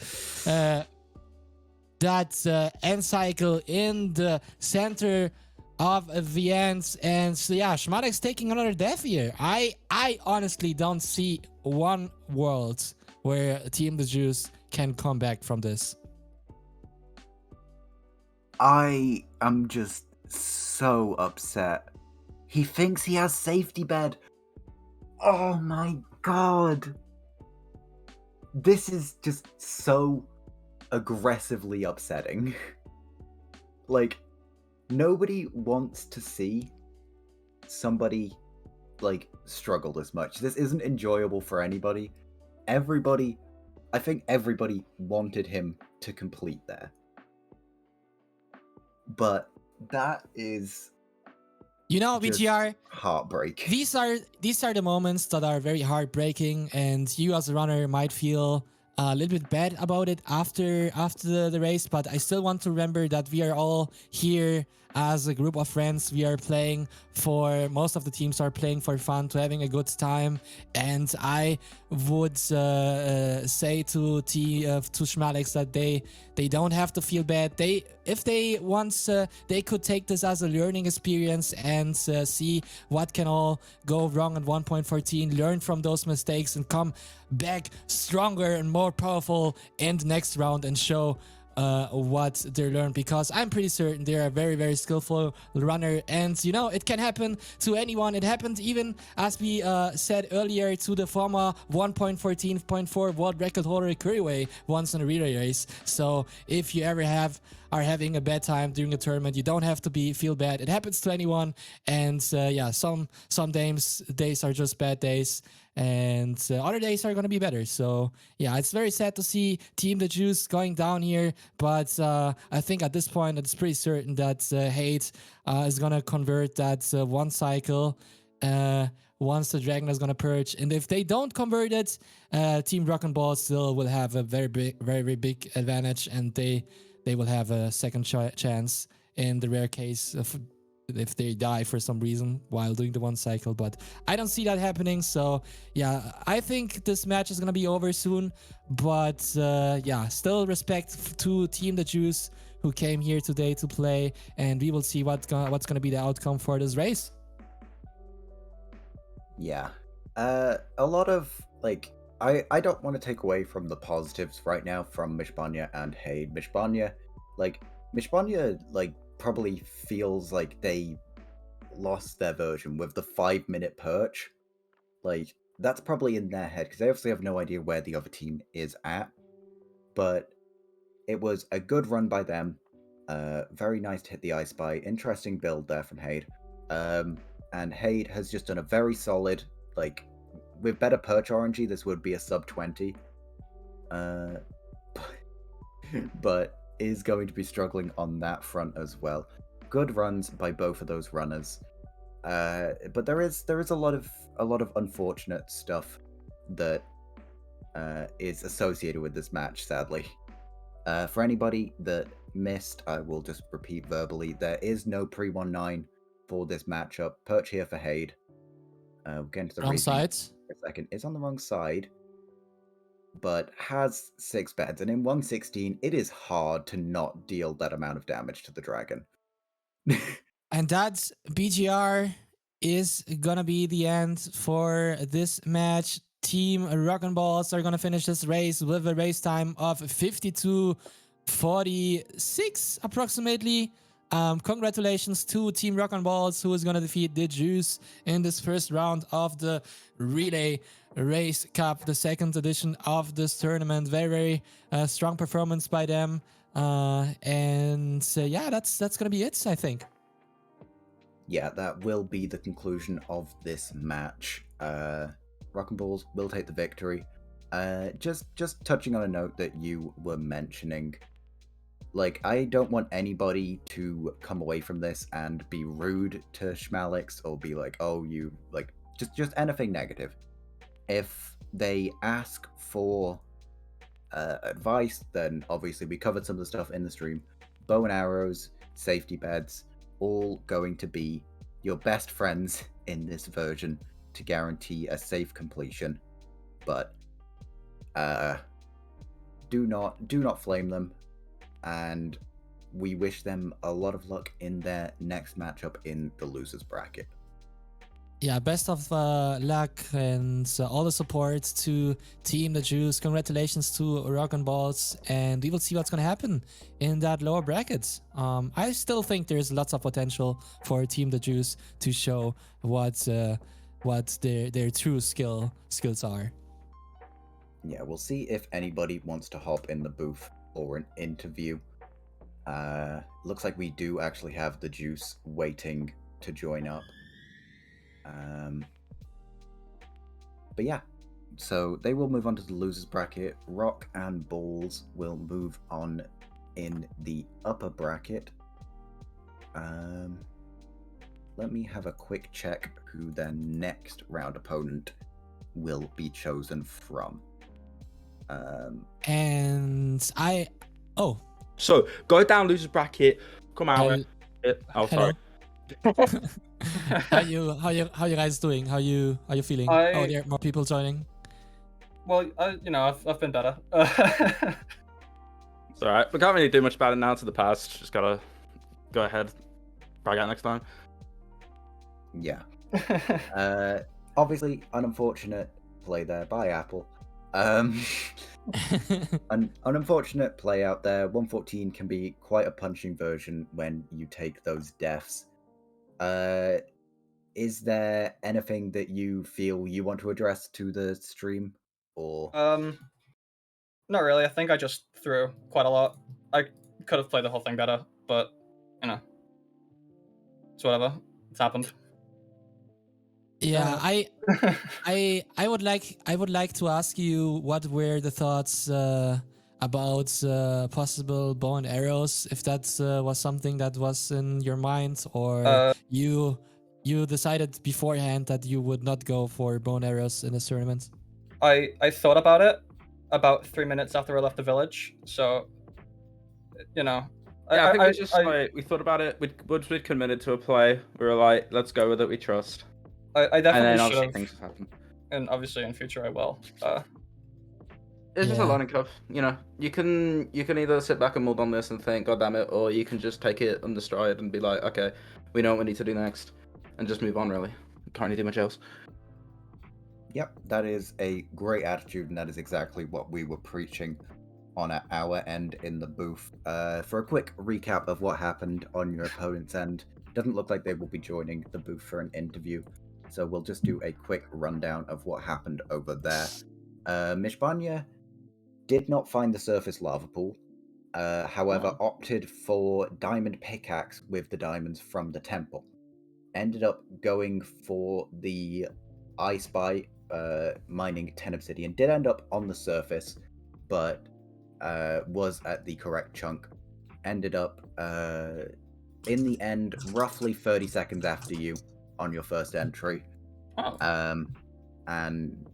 end cycle in the center of the ends. And so yeah, Schmalix taking another death here. I honestly don't see one world where Team the Jews can come back from this. I am just so upset. He thinks he has safety bed. Oh my god. This is just so aggressively upsetting. Like, nobody wants to see somebody, like, struggle this much. This isn't enjoyable for anybody. I think everybody wanted him to complete there. But that is, you know, VGR, heartbreak. These are the moments that are very heartbreaking, and you as a runner might feel a little bit bad about it after the race, but I still want to remember that we are all here as a group of friends. We are playing for, most of the teams are playing for fun, to having a good time. And I would say to Schmalix that they don't have to feel bad. If they want, they could take this as a learning experience and see what can all go wrong at 1.14, learn from those mistakes, and come back stronger and more powerful in the next round and show what they learned, because I'm pretty certain they're a very, very skillful runner. And you know, it can happen to anyone. It happened even, as we said earlier, to the former 1.14.4 world record holder Kuriway once in a relay race. So if you ever are having a bad time during a tournament, you don't have to feel bad. It happens to anyone. And yeah, some days are just bad days, and other days are going to be better. So yeah, it's very sad to see Team the Juice going down here, but I think at this point it's pretty certain that Hate is going to convert that one cycle once the Dragon is going to purge. And if they don't convert it, Team Rock and Ball still will have a very big advantage, and they will have a second chance in the rare case of if they die for some reason while doing the one cycle. But I don't see that happening. So yeah, I think this match is gonna be over soon. But yeah, still respect to Team the Juice, who came here today to play, and we will see what's gonna be the outcome for this race. Yeah, a lot of, like, I don't want to take away from the positives right now from Mishbanya and Hade. Mishbanya, probably feels like they lost their version with the 5-minute perch. Like, that's probably in their head, because they obviously have no idea where the other team is at. But it was a good run by them. Very nice to hit the I Spy. Interesting build there from Hade. And Hade has just done a very solid, like, with better perch RNG, this would be a sub 20. But is going to be struggling on that front as well. Good runs by both of those runners. But there is a lot of unfortunate stuff that is associated with this match, sadly. For anybody that missed, I will just repeat verbally, there is no pre-19 for this matchup. Perch here for Hade. We'll get into the Wrong reasoning side. for a second. It's on the wrong side, but has 6 beds. And in 116, it is hard to not deal that amount of damage to the dragon. And that BGR is gonna be the end for this match. Team Rock and Balls are gonna finish this race with a race time of 52:46 approximately. Congratulations to Team Rock and Balls, who is gonna defeat the Juice in this first round of the Relay Race Cup, the second edition of this tournament. Very strong performance by them. Yeah, that's gonna be it, I think. Yeah, that will be the conclusion of this match. Rock and Balls will take the victory. Just touching on a note that you were mentioning, like, I don't want anybody to come away from this and be rude to Schmalix or be like, oh, you, like, just anything negative. If they ask for advice, then obviously we covered some of the stuff in the stream. Bow and arrows, safety beds, all going to be your best friends in this version to guarantee a safe completion. But do not flame them, and we wish them a lot of luck in their next matchup in the losers bracket. Yeah, best of luck and all the support to Team the Juice. Congratulations to Rock and Balls, and we will see what's going to happen in that lower bracket. I still think there's lots of potential for Team the Juice to show what their true skills are. Yeah, we'll see if anybody wants to hop in the booth for an interview. Looks like we do actually have the Juice waiting to join up. But yeah, so they will move on to the losers bracket. Rock and Balls will move on in the upper bracket. Let me have a quick check who their next round opponent will be chosen from. So go down losers bracket, come out. Hello. Sorry. How you guys doing? How you feeling? Oh, there are more people joining. Well, I've been better. It's alright. We can't really do much about it now. To the past. Just gotta go ahead, brag out next time. Yeah. Obviously, an unfortunate play there by Apple. An unfortunate play out there. 114 can be quite a punching version when you take those deaths. Is there anything that you feel you want to address to the stream, or? Not really. I think I just threw quite a lot. I could have played the whole thing better, but it's whatever. It's happened. Yeah, I would like to ask you what were the thoughts about possible bow and arrows, if that was something that was in your mind, or you decided beforehand that you would not go for bow and arrows in this tournament. I thought about it about 3 minutes after I left the village, so Yeah, I think we thought about it. Once we'd committed to a play, we were like, let's go with it. We trust. I definitely should have. Things have happened. And obviously in future I will. It's just a learning curve. You can either sit back and mull on this and think, God damn it, or you can just take it under stride and be like, okay, we know what we need to do next, and just move on. Really, can't really do much else. Yep, that is a great attitude, and that is exactly what we were preaching on our end in the booth. For a quick recap of what happened on your opponent's end, doesn't look like they will be joining the booth for an interview, so we'll just do a quick rundown of what happened over there. Mishbanya did not find the surface lava pool, however opted for diamond pickaxe with the diamonds from the temple. Ended up going for the I Spy mining 10 obsidian. Did end up on the surface, but was at the correct chunk. Ended up in the end roughly 30 seconds after you on your first entry. Oh. And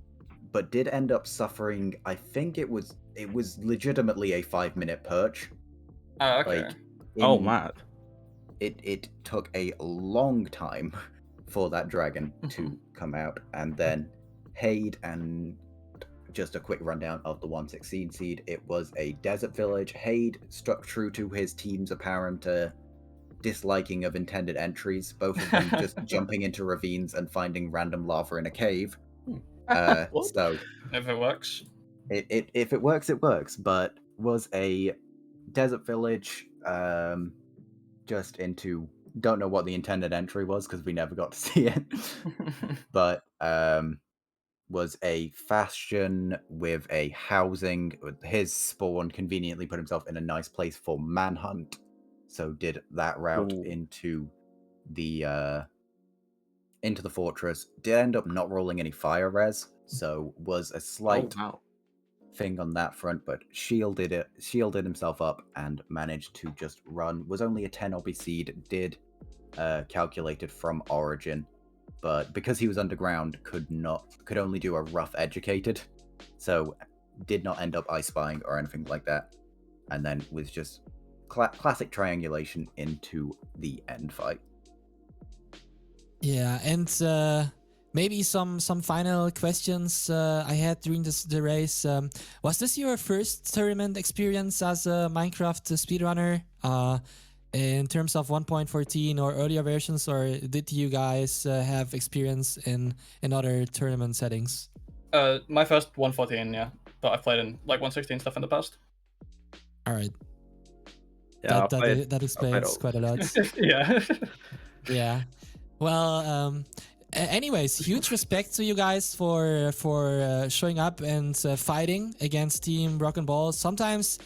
but did end up suffering. I think it was legitimately a 5-minute perch. Oh, okay. Like, Oh, mad. It took a long time for that dragon to come out, and then Haid, and just a quick rundown of the 116 seed. It was a desert village. Haid stuck true to his team's apparent disliking of intended entries, both of them just jumping into ravines and finding random lava in a cave. So If it works. if it works, it works. But was a desert village, just into, don't know what the intended entry was because we never got to see it. But was a fashion with a housing. His spawn conveniently put himself in a nice place for manhunt, so did that route into the fortress. Did end up not rolling any fire res, so was a slight thing on that front, but shielded himself up and managed to just run. Was only a 10 obby seed, did calculated from origin, but because he was underground, could only do a rough educated, so did not end up ice spying or anything like that, and then was just classic triangulation into the end fight. Yeah, and maybe some final questions I had during the race. Was this your first tournament experience as a Minecraft speedrunner? In terms of 1.14 or earlier versions, or did you guys have experience in other tournament settings? My first 114, yeah, but I've played in like 116 stuff in the past. All right. Yeah, that explains quite a lot. Yeah. Yeah. Well, anyways, huge respect to you guys for showing up and fighting against Team Rock and Ball. Sometimes,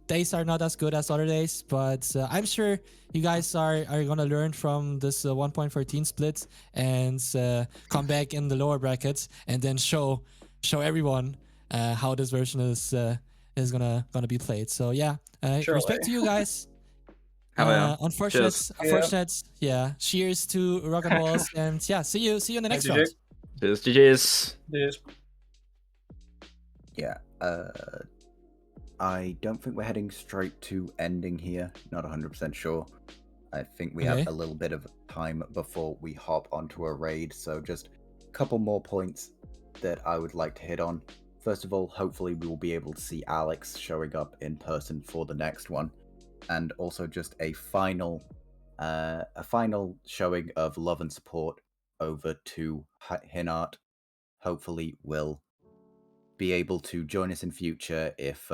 days are not as good as other days, but I'm sure you guys are gonna learn from this 1.14 split and come back in the lower brackets and then show everyone how this version is gonna be played. So yeah, respect to you guys. Unfortunate. Yeah. Cheers to Rock and Balls, and yeah, see you in the next round. Cheers, GG's. Yeah. I don't think we're heading straight to ending here. Not 100% sure. I think we have a little bit of time before we hop onto a raid, so just a couple more points that I would like to hit on. First of all, hopefully we will be able to see Alyx showing up in person for the next one, and also just a final showing of love and support over to Hinart. Hopefully will be able to join us in future if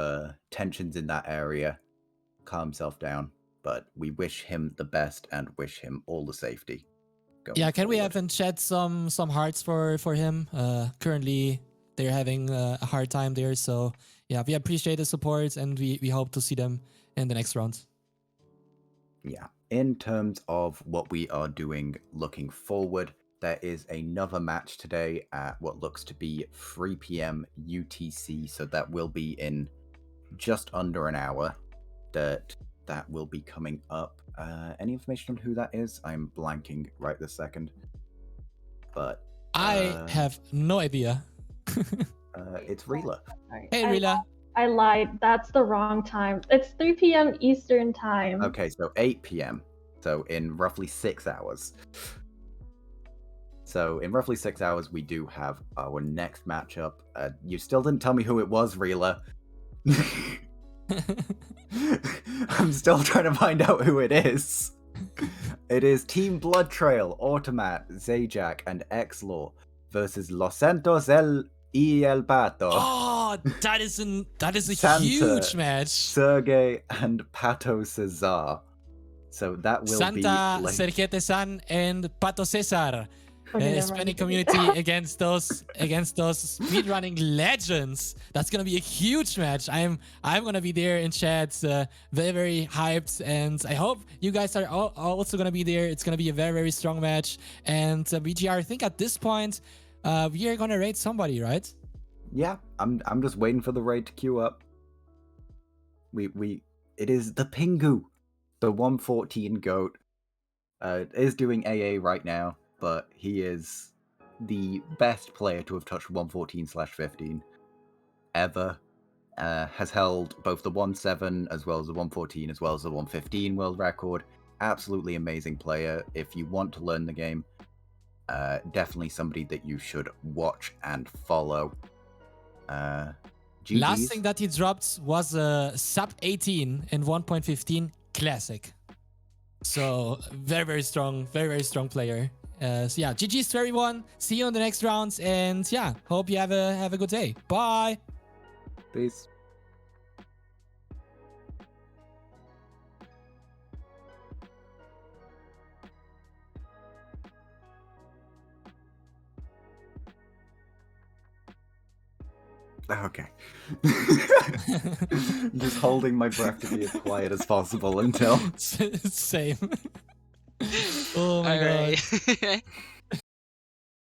tensions in that area calm himself down. But we wish him the best and wish him all the safety. Yeah, can we have in chat some hearts for him? Currently, they're having a hard time there, so yeah, we appreciate the support and we hope to see them in the next round. Yeah, in terms of what we are doing looking forward, there is another match today at what looks to be 3 p.m. UTC, so that will be in just under an hour. That will be coming up. Any information on who that is? I'm blanking right this second. But I have no idea. it's Rila. Hey, Rila. I lied. That's the wrong time. It's 3 p.m. Eastern time. Okay, so 8 p.m. So in roughly 6 hours. So in roughly 6 hours, we do have our next matchup. You still didn't tell me who it was, Rila. I'm still trying to find out who it is. It is Team Blood Trail, Automat, Zajac, and Xlaw versus Los Santos y El Pato. Oh, that is a Santa, huge match. Sergey and Pato Cesar. So that will Santa, be Sergete-san, and Pato Cesar. Hispanic community against those speedrunning legends. That's gonna be a huge match. I'm gonna be there in chat, very, very hyped, and I hope you guys are also gonna be there. It's gonna be a very, very strong match. And BGR, I think at this point we are gonna raid somebody, right? Yeah, I'm just waiting for the raid to queue up. It is the Pingu, the 114 goat. Is doing AA right now, but he is the best player to have touched 114/15 ever. Has held both the 1-7 as well as the 114 as well as the 115 world record. Absolutely amazing player. If you want to learn the game, definitely somebody that you should watch and follow. GG's. Last thing that he dropped was a sub 18 in 1.15 classic. So very strong player. So yeah, GG's to everyone. See you in the next rounds, and yeah, hope you have a good day. Bye. Peace. Okay. Just holding my breath to be as quiet as possible until... Same. Oh my god. Alright.